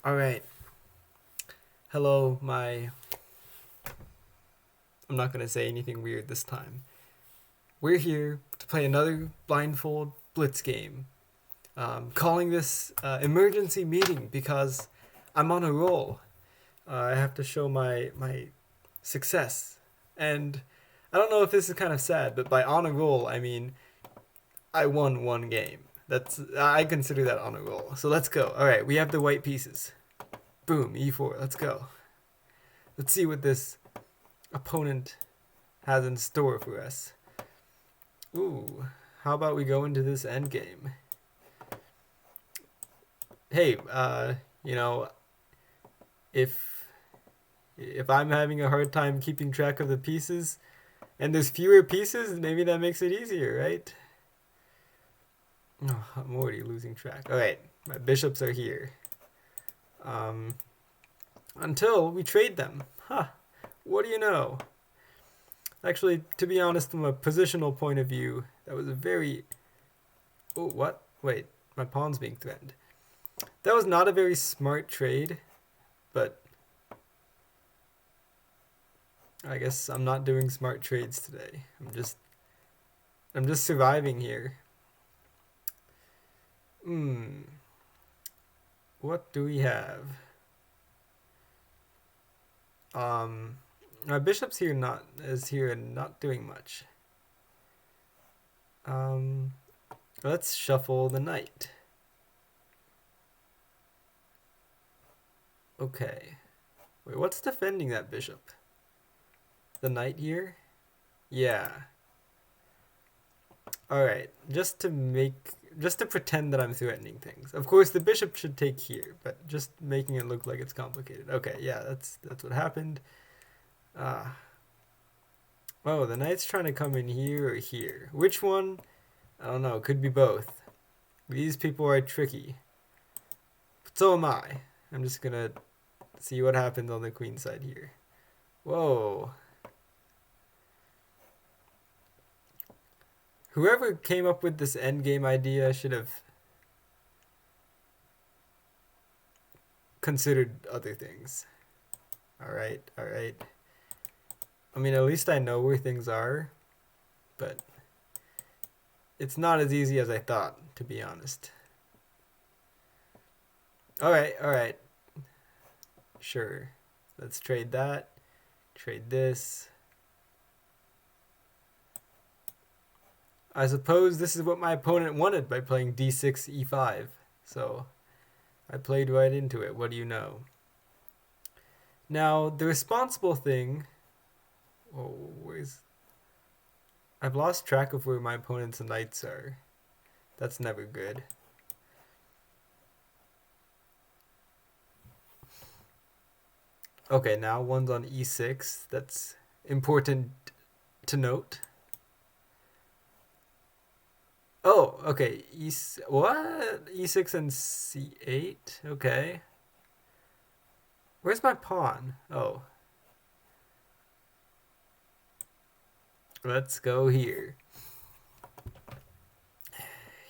All right. Hello, my. I'm not going to say anything weird this time. We're here to play another Blindfold Blitz game. Calling this emergency meeting because I'm on a roll. I have to show my success. And I don't know if this is kind of sad, but by on a roll, I mean I won one game. I consider that on a roll. So let's go. All right, we have the white pieces. Boom, e4. Let's go. Let's see what this opponent has in store for us. Ooh, how about we go into this endgame? Hey, you know, if if I'm having a hard time keeping track of the pieces, and there's fewer pieces, maybe that makes it easier, right? Oh, I'm already losing track. All right, my bishops are here. Um, until we trade them. Huh? What do you know? Actually, to be honest, from a positional point of view, that was a very. Oh, what? Wait, my pawn's being threatened. That was not a very smart trade, but I guess I'm not doing smart trades today. I'm just surviving here. Hmm. What do we have? Um, my bishop's here not is here and not doing much. Um, let's shuffle the knight. Okay. Wait, what's defending that bishop? The knight here? Yeah. All right. Just to pretend that I'm threatening things. Of course, the bishop should take here, but just making it look like it's complicated. Okay, yeah, that's what happened. Ah. Oh, the knight's trying to come in here or here. Which one? I don't know. Could be both. These people are tricky. But so am I. I'm just gonna see what happens on the queen side here. Whoa. Whoever came up with this endgame idea should have considered other things. Alright, alright. I mean, at least I know where things are, but it's not as easy as I thought, to be honest. Alright, alright. Sure. Let's trade that. Trade this. I suppose this is what my opponent wanted by playing d6, e5. So I played right into it. What do you know? Now, the responsible thing. Oh, where's. I've lost track of where my opponent's knights are. That's never good. Okay, now one's on e6. That's important to note. Oh, okay. What? E6 and c8? Okay. Where's my pawn? Oh. Let's go here.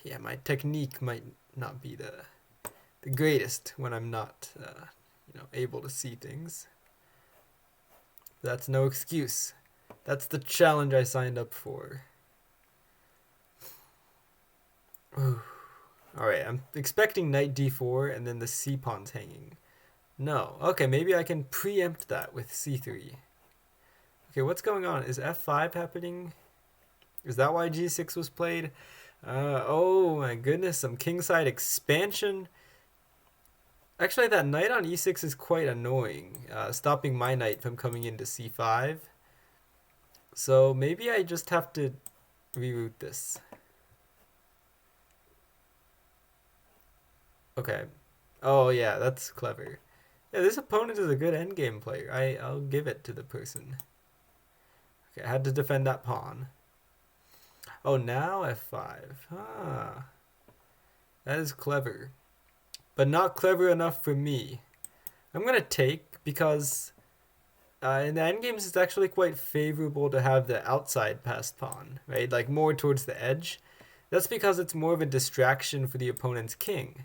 Yeah, my technique might not be the greatest when I'm not able to see things. That's no excuse. That's the challenge I signed up for. Ooh. All right, I'm expecting knight d4 and then the c pawn's hanging. No. Okay, maybe I can preempt that with c3. Okay, what's going on? Is f5 happening? Is that why g6 was played? Oh my goodness, some kingside expansion. Actually, that knight on e6 is quite annoying, stopping my knight from coming into c5. So maybe I just have to reroute this. Okay. Oh yeah, that's clever. Yeah, this opponent is a good endgame player. I'll give it to the person. Okay, I had to defend that pawn. Oh, now f5. Ah, that is clever. But not clever enough for me. I'm going to take because in the endgames it's actually quite favorable to have the outside passed pawn, right? Like more towards the edge. That's because it's more of a distraction for the opponent's king.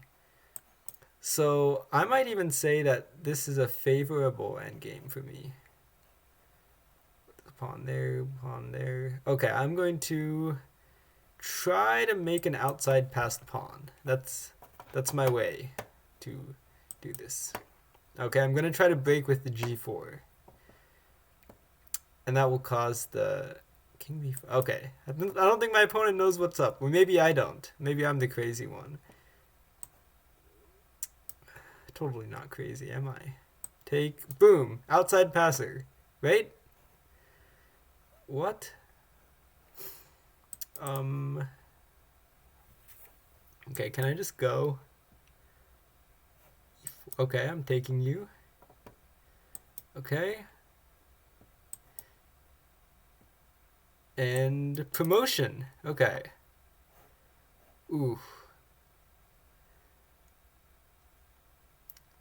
So I might even say that this is a favorable endgame for me. Pawn there, pawn there. Okay, I'm going to try to make an outside passed pawn. That's my way to do this. Okay, I'm gonna try to break with the g4, and that will cause the king b4. Okay, I don't think my opponent knows what's up. Well, maybe I don't. Maybe I'm the crazy one. Totally not crazy, am I? Take, boom, outside passer, right? What? Okay, can I just go? Okay, I'm taking you. Okay. And promotion. Okay. Ooh.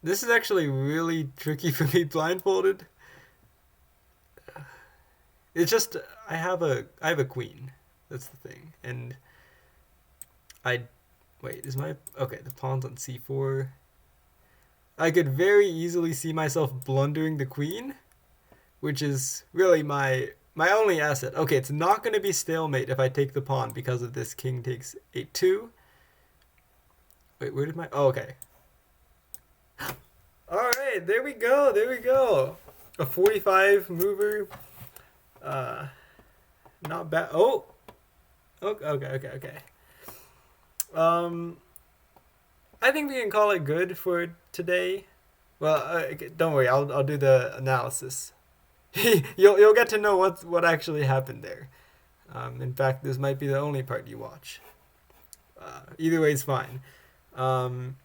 This is actually really tricky for me blindfolded. It's just I have a queen. That's the thing. And wait, is my okay, the pawn's on c4. I could very easily see myself blundering the queen, which is really my only asset. Okay, it's not going to be stalemate if I take the pawn because of this king takes 8-2. Wait, where did my... Oh, okay. All right, there we go. There we go. A 45 mover. Not bad. Oh. Okay. I think we can call it good for today. Well, don't worry. I'll do the analysis. You'll get to know what actually happened there. In fact, this might be the only part you watch. Either way is fine. Time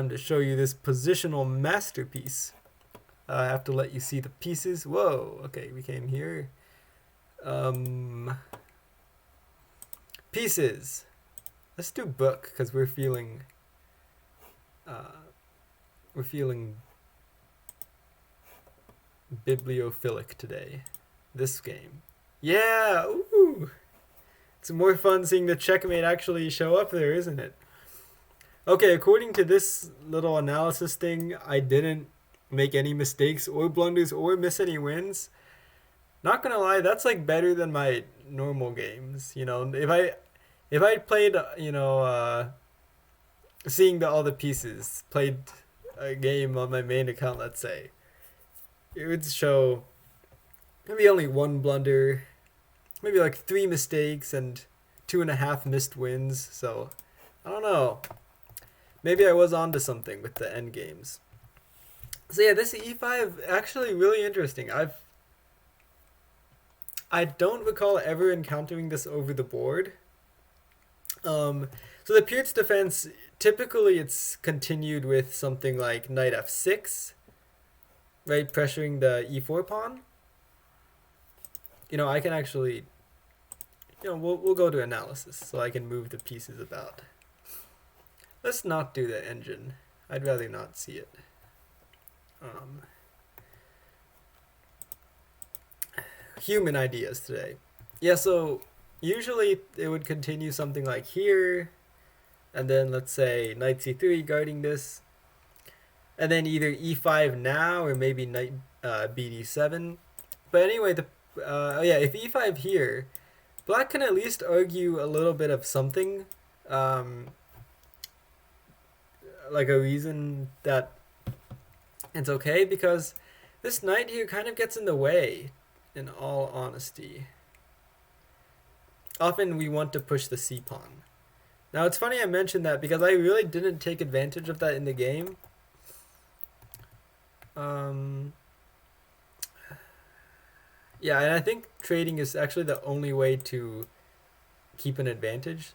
to show you this positional masterpiece. I have to let you see the pieces. Whoa. Okay, we came here. Pieces. Let's do book because we're feeling bibliophilic today. This game. Yeah. Ooh. It's more fun seeing the checkmate actually show up there, isn't it? Okay, according to this little analysis thing, I didn't make any mistakes or blunders or miss any wins. Not gonna lie, that's like better than my normal games. You know, if I played, seeing all the pieces, played a game on my main account, let's say, it would show maybe only one blunder, maybe like 3 mistakes and 2.5 missed wins. So I don't know. Maybe I was onto something with the end games. So yeah, this e5 actually really interesting. I don't recall ever encountering this over the board. So the Pierce defense, typically it's continued with something like knight f6, right, pressuring the e4 pawn. You know, I can actually, we'll go to analysis so I can move the pieces about. Let's not do the engine. I'd rather not see it. Human ideas today. Yeah, so usually it would continue something like here, and then let's say knight c3 guarding this, and then either e5 now or maybe knight bd7. But anyway, if e5 here, black can at least argue a little bit of something, like a reason that it's okay, because this knight here kind of gets in the way, in all honesty. Often we want to push the c pawn. Now it's funny I mentioned that because I really didn't take advantage of that in the game. Yeah, and I think trading is actually the only way to keep an advantage.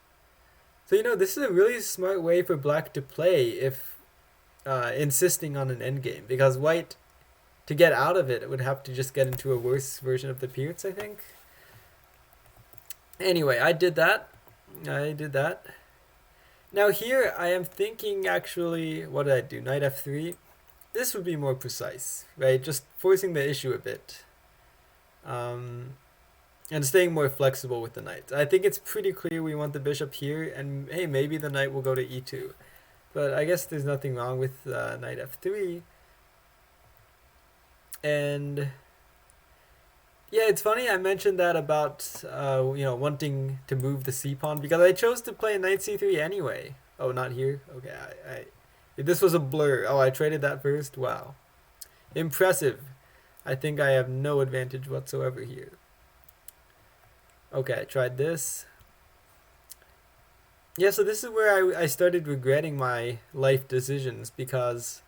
So, this is a really smart way for black to play if insisting on an endgame, because white, to get out of it, would have to just get into a worse version of the Pierce, I think. Anyway, I did that. Now here, I am thinking actually, what did I do? Knight f3. This would be more precise, right? Just forcing the issue a bit. and staying more flexible with the knights. I think it's pretty clear we want the bishop here, and hey, maybe the knight will go to e2. But I guess there's nothing wrong with knight f3. And yeah, it's funny I mentioned that about wanting to move the c pawn because I chose to play knight c3 anyway. Oh, not here. Okay, this was a blur. Oh, I traded that first. Wow, impressive. I think I have no advantage whatsoever here. Okay, I tried this. Yeah, so this is where I started regretting my life decisions because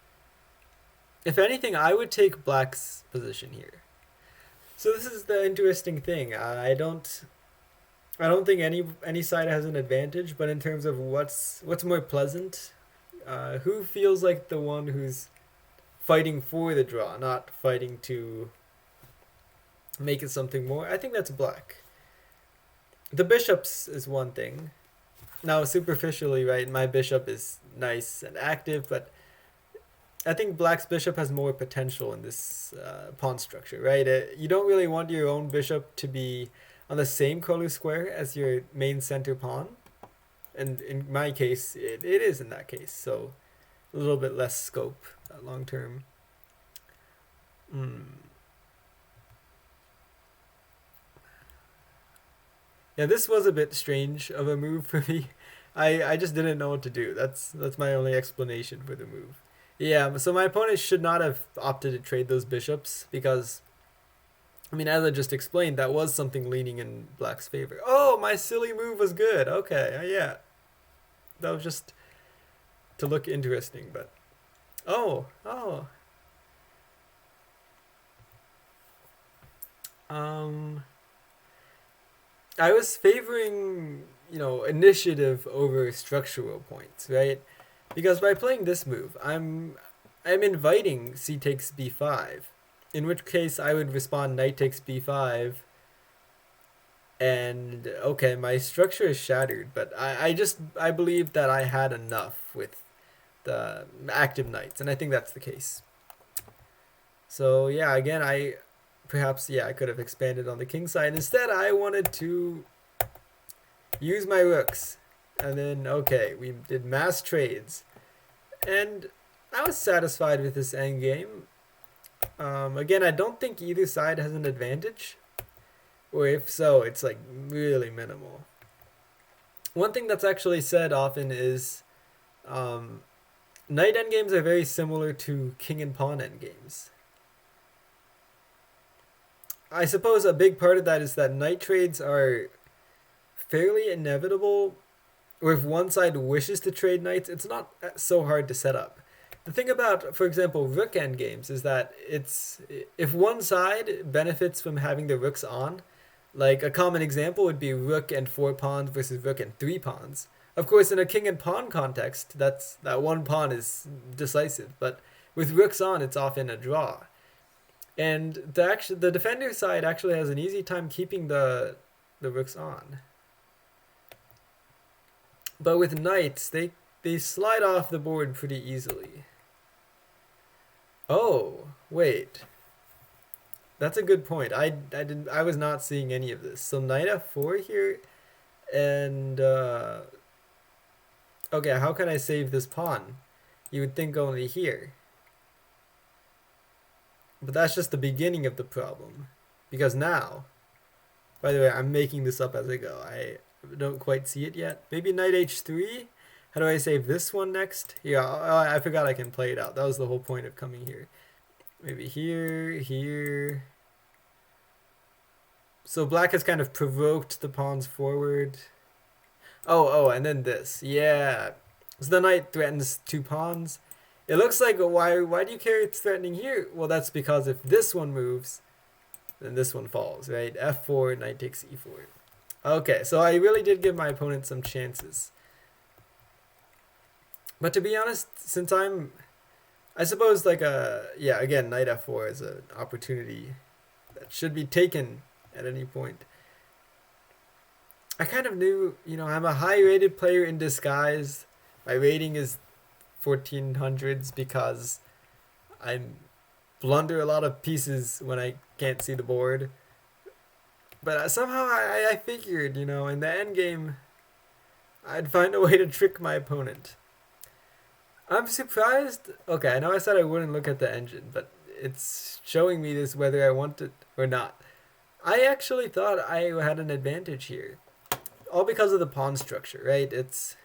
if anything, I would take black's position here. So this is the interesting thing. I don't think any side has an advantage, but in terms of what's more pleasant, who feels like the one who's fighting for the draw, not fighting to make it something more? I think that's black. The bishops is one thing. Now, superficially, right, my bishop is nice and active, but I think black's bishop has more potential in this pawn structure, right? You don't really want your own bishop to be on the same color square as your main center pawn. And in my case, it is in that case. So a little bit less scope long term. Yeah, this was a bit strange of a move for me. I just didn't know what to do. That's my only explanation for the move. Yeah, so my opponent should not have opted to trade those bishops because, I mean, as I just explained, that was something leaning in black's favor. Oh, my silly move was good. Okay, yeah. That was just to look interesting, but... Oh. I was favoring, initiative over structural points, right? Because by playing this move, I'm inviting c takes b5, in which case I would respond knight takes b5, and okay, my structure is shattered, but I believe that I had enough with the active knights, and I think that's the case. So yeah, again, I could have expanded on the king side. Instead, I wanted to use my rooks. And then, okay, we did mass trades. And I was satisfied with this endgame. Again, I don't think either side has an advantage. Or if so, it's like really minimal. One thing that's actually said often is knight endgames are very similar to king and pawn endgames. I suppose a big part of that is that knight trades are fairly inevitable, or if one side wishes to trade knights, it's not so hard to set up. The thing about, for example, rook endgames is that if one side benefits from having the rooks on, like a common example would be rook and 4 pawns versus rook and 3 pawns. Of course, in a king and pawn context, that one pawn is decisive, but with rooks on, it's often a draw. And the defender side actually has an easy time keeping the rooks on. But with knights, they slide off the board pretty easily. Oh, wait. That's a good point. I was not seeing any of this. So knight f4 here, and okay, how can I save this pawn? You would think only here. But that's just the beginning of the problem. Because now, by the way, I'm making this up as I go. I don't quite see it yet. Maybe knight h3? How do I save this one next? Yeah, I forgot I can play it out. That was the whole point of coming here. Maybe here. So black has kind of provoked the pawns forward. Oh, and then this. Yeah. So the knight threatens 2 pawns. It looks like, why do you care it's threatening here? Well, that's because if this one moves, then this one falls, right? f4, knight takes e4. Okay, so I really did give my opponent some chances. But to be honest, since I suppose again, knight f4 is an opportunity that should be taken at any point. I kind of knew, I'm a high-rated player in disguise. My rating is 1400s because I blunder a lot of pieces when I can't see the board. But somehow I figured, in the end game, I'd find a way to trick my opponent. I'm surprised. Okay, I know I said I wouldn't look at the engine, but it's showing me this whether I want it or not. I actually thought I had an advantage here. All because of the pawn structure, right? It's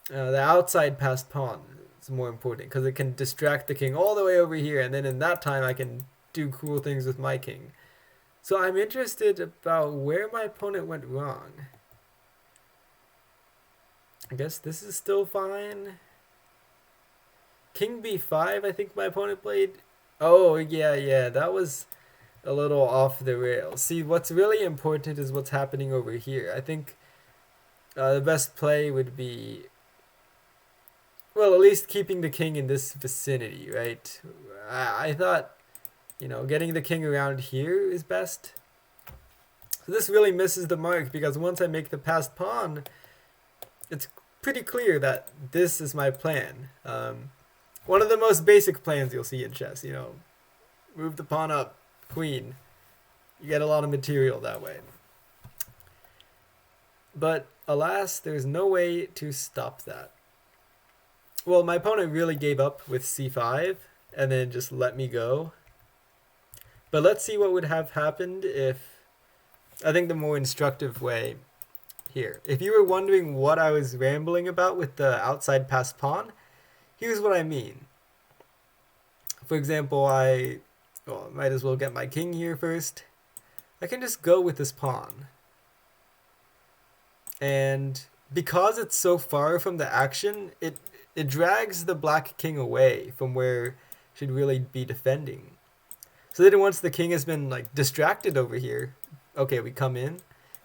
the outside passed pawn is more important because it can distract the king all the way over here, and then in that time I can do cool things with my king. So I'm interested about where my opponent went wrong. I guess this is still fine. King b5, I think my opponent played. Oh, yeah, that was a little off the rails. See, what's really important is what's happening over here. I think the best play would be, well, at least keeping the king in this vicinity, right? I thought, getting the king around here is best. So this really misses the mark because once I make the passed pawn, it's pretty clear that this is my plan. One of the most basic plans you'll see in chess, move the pawn up, queen. You get a lot of material that way. But alas, there's no way to stop that. Well, my opponent really gave up with c5 and then just let me go. But let's see what would have happened if, I think the more instructive way here. If you were wondering what I was rambling about with the outside passed pawn, here's what I mean. For example, I might as well get my king here first. I can just go with this pawn. And because it's so far from the action, it drags the black king away from where it should really be defending. So then once the king has been distracted over here, okay, we come in,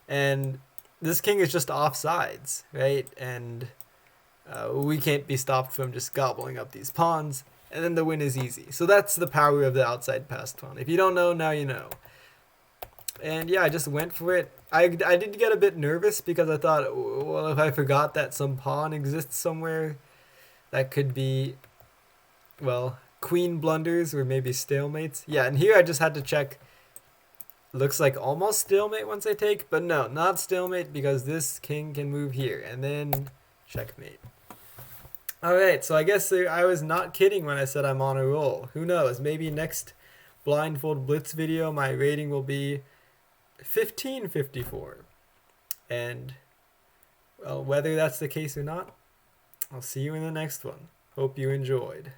and this king is just off sides, right? And we can't be stopped from just gobbling up these pawns, and then the win is easy. So that's the power of the outside passed pawn. If you don't know, now you know. And yeah, I just went for it. I did get a bit nervous because I thought, well, if I forgot that some pawn exists somewhere, that could be, well, queen blunders or maybe stalemates. Yeah, and here I just had to check. Looks like almost stalemate once I take, but no, not stalemate because this king can move here, and then checkmate. Alright, so I guess I was not kidding when I said I'm on a roll. Who knows, maybe next Blindfold Blitz video my rating will be 1554. And, well, whether that's the case or not, I'll see you in the next one. Hope you enjoyed.